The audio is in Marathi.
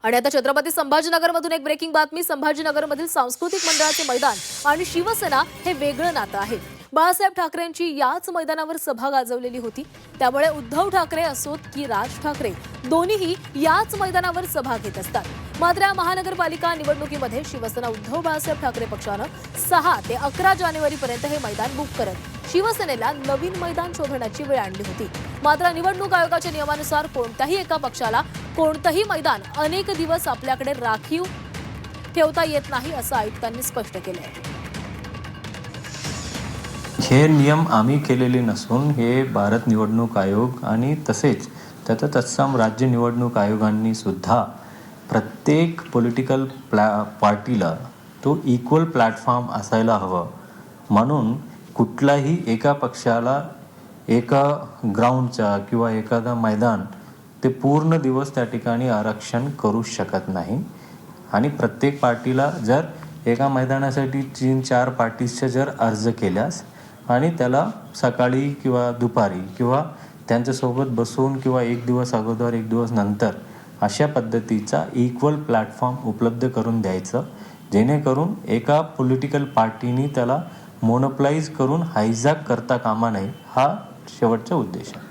आणि आता छत्रपती संभाजीनगरमधून एक ब्रेकिंग बातमी. संभाजीनगरमधील सांस्कृतिक मंडळाचे मैदान आणि शिवसेना हे वेगळं नातं आहे. बाळासाहेब ठाकरेंची याच मैदानावर सभा गाजवलेली होती. त्यामुळे उद्धव ठाकरे असोत की राज ठाकरे दोन्हीही याच मैदानावर सभा घेत असतात. मात्र या महानगरपालिका निवडणुकीमध्ये शिवसेना उद्धव बाळासाहेब ठाकरे पक्षानं 6 ते 11 जानेवारीपर्यंत हे मैदान बुक करत शिवसेनेला नवीन मैदान शोधण्याची वेळ आणली होती. मात्र निवडणूक आयोगाच्या नियमानुसार कोणत्याही एका पक्षाला कोणतंही मैदान अनेक दिवस आपल्याकडे राखीव ठेवता येत नाही असं आयुक्तांनी स्पष्ट केलंय. हे नियम आम्ही केलेले नसून हे भारत निवडणूक आयोग आणि तसेच तत्सम राज्य निवडणूक आयोगांनी सुद्धा प्रत्येक पॉलिटिकल पार्टीला तो इक्वल प्लॅटफॉर्म असायला हवं, म्हणून कुठलाही एका पक्षाला एका ग्राउंडचा किंवा एखादा मैदान ते पूर्ण दिवस त्या ठिकाणी आरक्षण करू शकत नाही. आणि प्रत्येक पार्टीला जर एका मैदानासाठी 3-4 पार्टीजच्या जर अर्ज केल्यास आणि त्याला सकाळी किंवा दुपारी किंवा त्यांच्यासोबत बसून किंवा एक दिवस अगोदर एक दिवस नंतर अशा पद्धतीचा इक्वल प्लॅटफॉर्म उपलब्ध करून द्यायचं, जेणेकरून एका पॉलिटिकल पार्टीनी त्याला मोनोपलाइज करून हायजॅक करता कामा नये, हा शेवटचा उद्देश आहे.